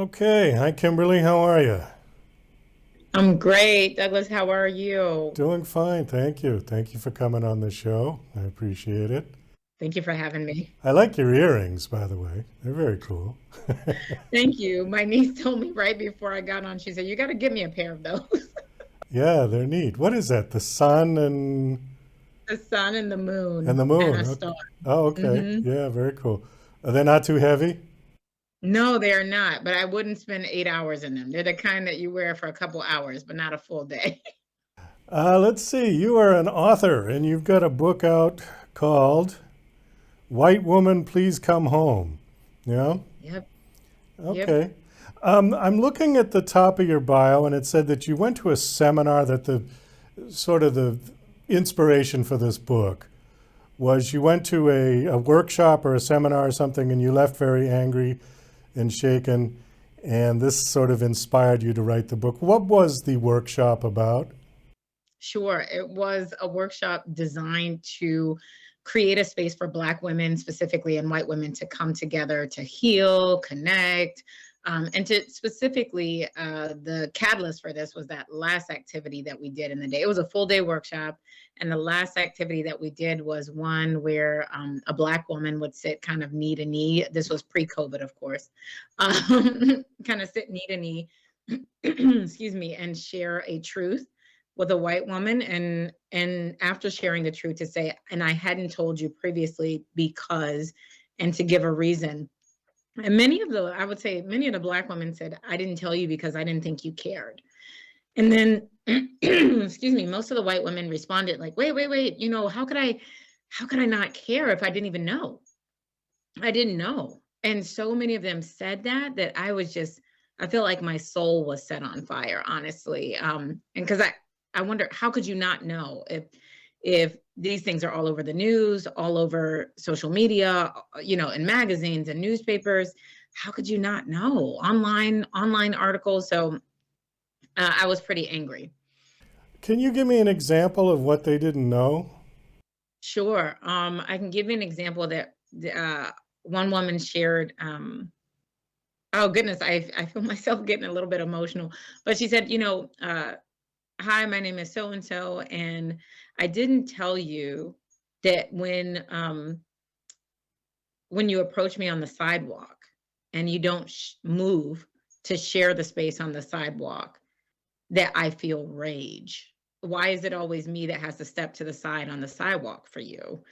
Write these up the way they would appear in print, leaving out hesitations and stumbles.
Okay. Hi, Kimberlee. How are you? I'm great. Douglas, how are you? Doing fine. Thank you. Thank you for coming on the show. I appreciate it. Thank you for having me. I like your earrings, by the way. They're very cool. Thank you. My niece told me right before I got on, she said, You got to give me a pair of those. Yeah, they're neat. What is that? The sun The sun and the and the moon and moon. a Okay. star. Oh, okay. hmm Yeah, very cool. Are they not too heavy? No, they are not, but I wouldn't spend 8 hours in them. They're the kind that you wear for a couple hours, but not a full day. Let's see. You are an author, and you've got a book out called "White Woman, Please Come Home." Yeah. Yep. Yep. Okay. I'm looking at the top of your bio, and it said that you went to a seminar that the sort of the inspiration for this book was you went to a workshop or a seminar or something, and you left very angry and shaken, and this sort of inspired you to write the book. What was the workshop about? Sure. It was a workshop designed to create a space for Black women, specifically and white women, to come together to heal, connect, and to specifically, the catalyst for this was that last activity that we did in the day. It was a full day workshop. And the last activity that we did was one where a Black woman would sit kind of knee to knee. This was pre COVID, of course, kind of sit knee to knee, excuse me, and share a truth with a white woman, and after sharing the truth, to say, and I hadn't told you previously because, and to give a reason. And I would say many of the Black women said, I didn't tell you because I didn't think you cared. And then excuse me, most of the white women responded like, wait, how could I not care if I didn't even know? I didn't know. And so many of them said that I feel like my soul was set on fire, honestly. And because I wonder, how could you not know if these things are all over the news, all over social media, in magazines and newspapers? How could you not know? Online articles. So I was pretty angry. Can you give me an example of what they didn't know? Sure. I can give you an example that one woman shared. Oh goodness, I feel myself getting a little bit emotional. But she said, hi, my name is so and so, and I didn't tell you that when you approach me on the sidewalk and you don't move to share the space on the sidewalk, that I feel rage. Why is it always me that has to step to the side on the sidewalk for you?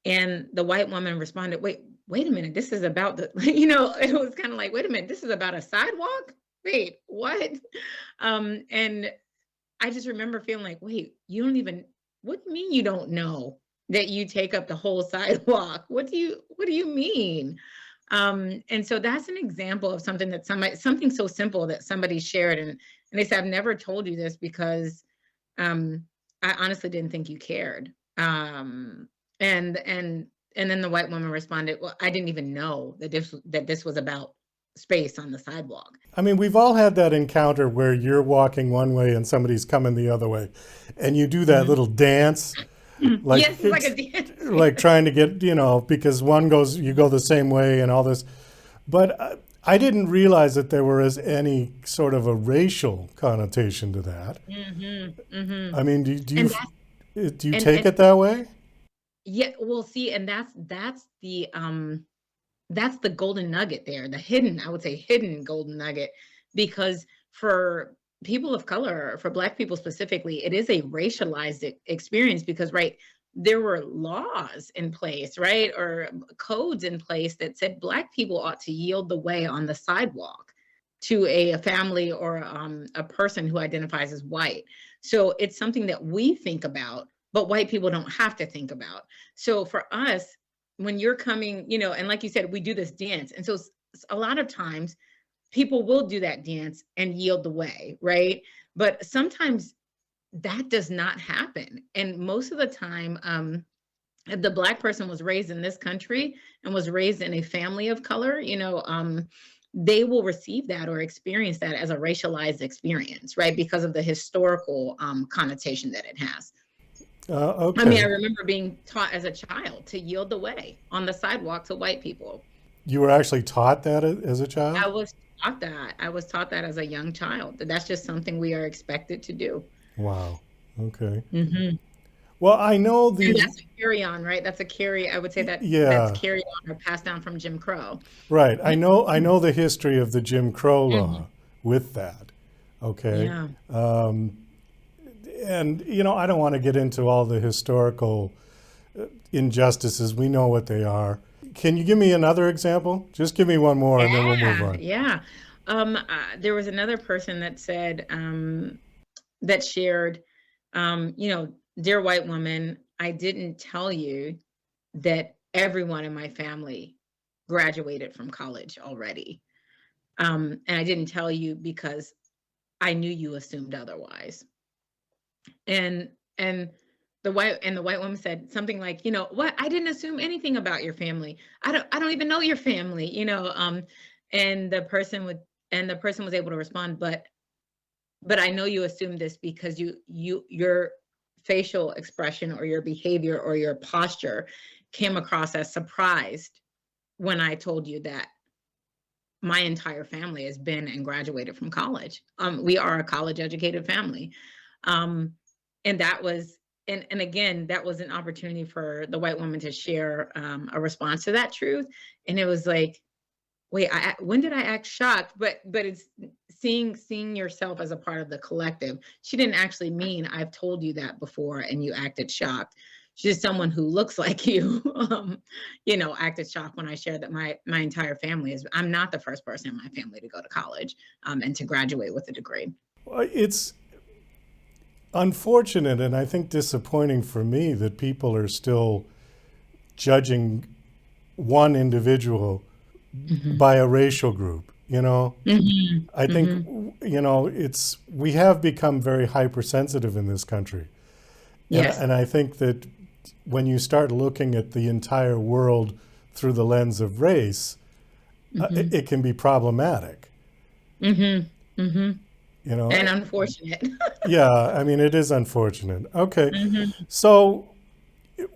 And the white woman responded, wait a minute, this is about the, it was kind of like, wait a minute, this is about a sidewalk? Wait, what? And I just remember feeling like, wait, what do you mean you don't know that you take up the whole sidewalk? What do you mean? And so that's an example of something so simple that somebody shared. And they said, I've never told you this because um, I honestly didn't think you cared. And then the white woman responded, well, I didn't even know that this was about space on the sidewalk. I mean, we've all had that encounter where you're walking one way and somebody's coming the other way, and you do that Mhm. little dance, like Yes, it's like it's a dance. like trying to get, because one goes, you go the same way and all this. But I didn't realize that there was any sort of a racial connotation to that. I mean, And that's do you take and it that way? yeah, well, see, and that's the golden nugget there, the hidden, I would say hidden golden nugget, because for people of color, for Black people specifically, it is a racialized experience because, right, there were laws in place, right, or codes in place that said Black people ought to yield the way on the sidewalk to a family or a person who identifies as white. So it's something that we think about, but white people don't have to think about. So for us, when you're coming, and like you said, we do this dance. And so a lot of times people will do that dance and yield the way, right? But sometimes that does not happen. And most of the time, if the Black person was raised in this country and was raised in a family of color, they will receive that or experience that as a racialized experience, right? Because of the historical connotation that it has. I mean, I Okay. remember being taught as a child to yield the way on the sidewalk to white people. You were actually taught that as a I child? was taught that. I was taught that as a young child. That that's just something we are expected to do. Wow. Okay. Hmm. Well, I know And these. that's a carry on, right? That's a carry. I would say that that's Yeah, carried on or passed down from Jim Crow. right. I know the history of the Jim Crow Hmm. law with that. Okay. Yeah. And I don't want to get into all the historical injustices. We know what they are. Can you give me another example? Just give me one more and then we'll move Yeah. on. Yeah. There was another person that said, that shared, dear white woman, I didn't tell you that everyone in my family graduated from college already. And I didn't tell you because I knew you assumed otherwise. And and the white woman said something like, what? I didn't assume anything about your family. I don't even know your family, and the person was able to respond, but I know you assumed this because your facial expression or your behavior or your posture came across as surprised when I told you that my entire family has been and graduated from college. We are a college educated family. Um, and that was, and again, that was an opportunity for the white woman to share a response to that truth. And it was like, wait, when did I act shocked? But it's seeing yourself as a part of the collective. She didn't actually mean I've told you that before and you acted shocked. She's someone who looks like you, acted shocked when I shared that my entire family is. I'm not the first person in my family to go to college and to graduate with a degree. It's unfortunate and I think disappointing for me that people are still judging one individual Hmm. by a racial group. Hmm. I think Hmm. it's we have become very hypersensitive in this country, and Yes. I think that when you start looking at the entire world through the lens of race, Hmm. it can be problematic. Hmm. Hmm. You know, And unfortunate. yeah. I mean, it is unfortunate. Okay, Hmm. so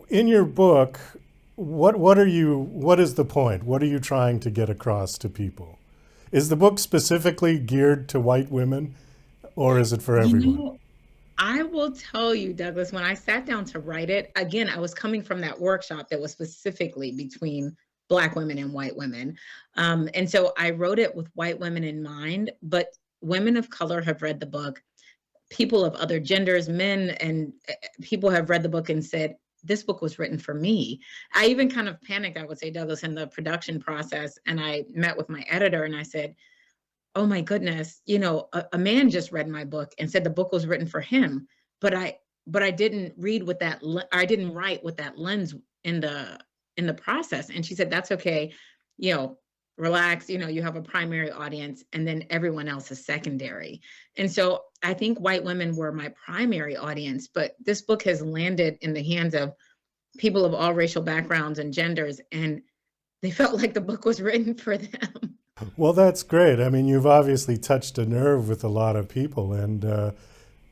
in your book, what is the point? What are you trying to get across to people? Is the book specifically geared to white women, or is it for You everyone? know, I will tell you, Douglas, when I sat down to write it, again, I was coming from that workshop that was specifically between Black women and white women. And so I wrote it with white women in mind, but women of color have read the book. People of other genders, men and people have read the book and said, this book was written for me. I even kind of panicked, I would say, Douglas, in the production process. And I met with my editor and I said, oh my goodness, a man just read my book and said the book was written for him, but I didn't read with that I didn't write with that lens in the process. And she said that's okay, you know relax, you have a primary audience and then everyone else is secondary. And so I think white women were my primary audience, but this book has landed in the hands of people of all racial backgrounds and genders, and they felt like the book was written for them. Well, that's great. I mean, you've obviously touched a nerve with a lot of people, and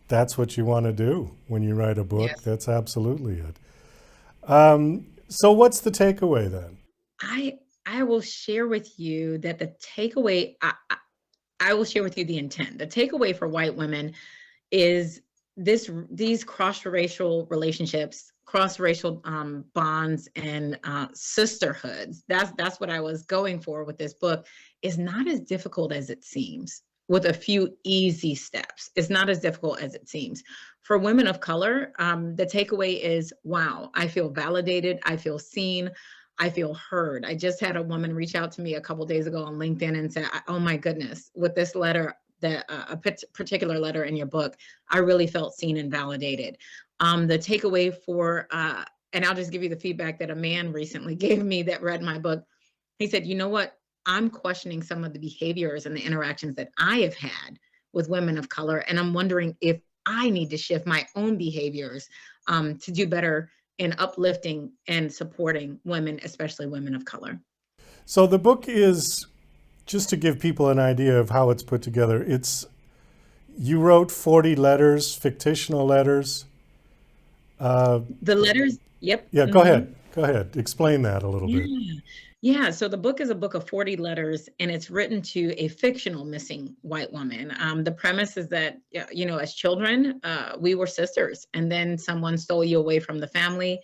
that's what you want to do when you write a book. Yes. That's absolutely it. So, what's the takeaway then? I will share with you that the takeaway, I will share with you the intent. The takeaway for white women is these cross-racial relationships, cross-racial bonds and sisterhoods. That's what I was going for with this book. Is not as difficult as it seems. With a few easy steps, it's not as difficult as it seems. For women of color, the takeaway is, wow, I feel validated, I feel seen, I feel heard. I just had a woman reach out to me a couple days ago on LinkedIn and say, "Oh my goodness, with this letter, that a particular letter in your book, I really felt seen and validated." The takeaway for, and I'll just give you the feedback that a man recently gave me that read my book. He said, "You know what? I'm questioning some of the behaviors and the interactions that I have had with women of color, and I'm wondering if I need to shift my own behaviors to do better in uplifting and supporting women, especially women of color." So, the book is just to give people an idea of how it's put together. It's you wrote 40 letters, fictional letters. Uh, The letters, yep. yeah, go Hmm. ahead. Go ahead. Explain that a little bit. Yeah. Yeah, so the book is a book of 40 letters, and it's written to a fictional missing white woman. The premise is that, as children, we were sisters, and then someone stole you away from the family.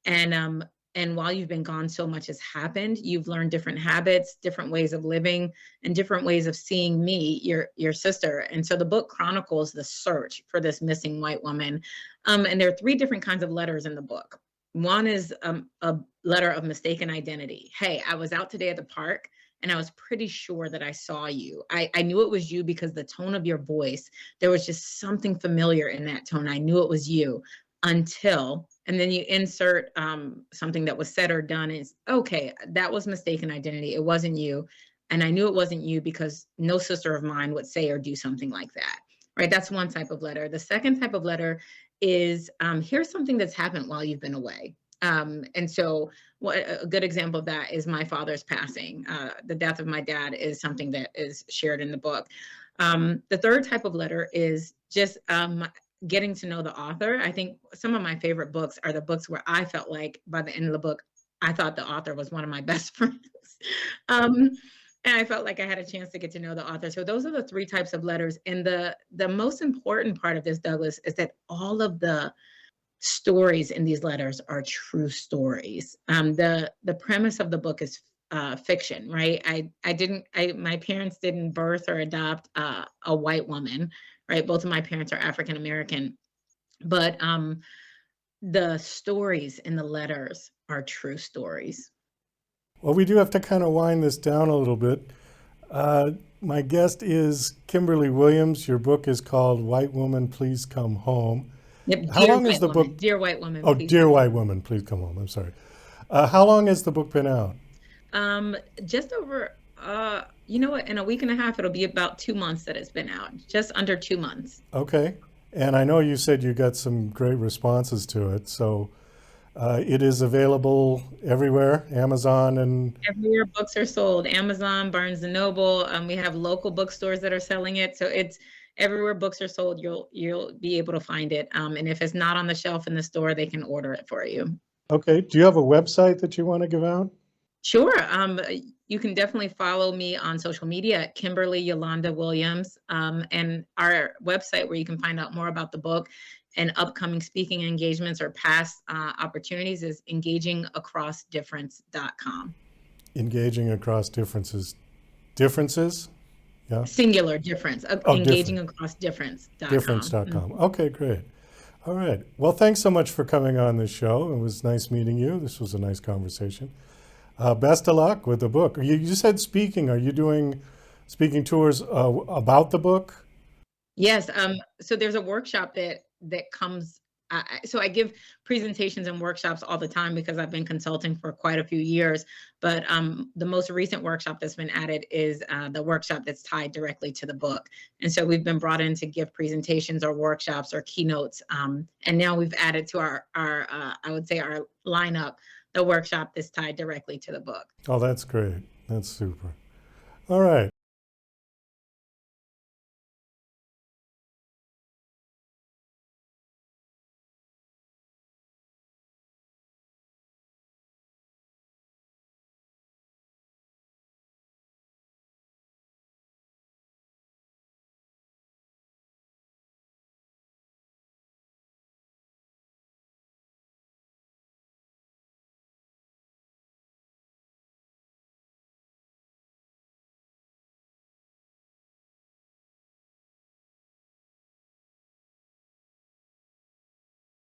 And while you've been gone, so much has happened. You've learned different habits, different ways of living, and different ways of seeing me, your sister. And so the book chronicles the search for this missing white woman. And there are three different kinds of letters in the book. One is a letter of mistaken identity. Hey, I was out today at the park and I was pretty sure that I saw you. I knew it was you because the tone of your voice, there was just something familiar in that tone. I knew it was you until, and then you insert something that was said or done is, okay, that was mistaken identity. It wasn't you. And I knew it wasn't you because no sister of mine would say or do something like that, right? That's one type of letter. The second type of letter is, here's something that's happened while you've been away. And so a good example of that is my father's passing. The death of my dad is something that is shared in the book. The third type of letter is just getting to know the author. I think some of my favorite books are the books where I felt like by the end of the book, I thought the author was one of my best friends. And I felt like I had a chance to get to know the author. So those are the three types of letters. And the most important part of this, Douglas, is that all of the stories in these letters are true stories. The premise of the book is fiction, right? My parents didn't birth or adopt a white woman, right? Both of my parents are African American, but the stories in the letters are true stories. Well, we do have to kind of wind this down a little bit. My guest is Kimberlee Williams. Your book is called White Woman, Please Come Home. Yep, How long is the book? Dear White Woman. Oh, Dear White Woman, Please Come Home. I'm sorry. How long has the book been out? Just over, you know what, in a week and a half, it'll be about 2 months that it's been out, just under 2 months. Okay. And I know you said you got some great responses to it. So it is available everywhere, Amazon and. Everywhere books are sold, Amazon, Barnes and Noble. We have local bookstores that are selling it. So it's everywhere books are sold, you'll be able to find it. And if it's not on the shelf in the store, they can order it for you. Okay. Do you have a website that you want to give out? Sure. You can definitely follow me on social media at Kimberlee Yolanda Williams, and our website where you can find out more about the book and upcoming speaking engagements or past opportunities is engagingacrossdifference.com. Engaging across differences. Differences? Yeah. Singular difference. Engagingacrossdifference.com. Difference.com. Mm-hmm. Okay, great. All right. Well, thanks so much for coming on this show. It was nice meeting you. This was a nice conversation. Best of luck with the book. You said speaking. Are you doing speaking tours about the book? Yes. So there's a workshop that comes. So I give presentations and workshops all the time because I've been consulting for quite a few years. But the most recent workshop that's been added is the workshop that's tied directly to the book. And so we've been brought in to give presentations or workshops or keynotes. And now we've added to our I would say our lineup, the workshop that's tied directly to the book. Oh, that's great. That's super. All right.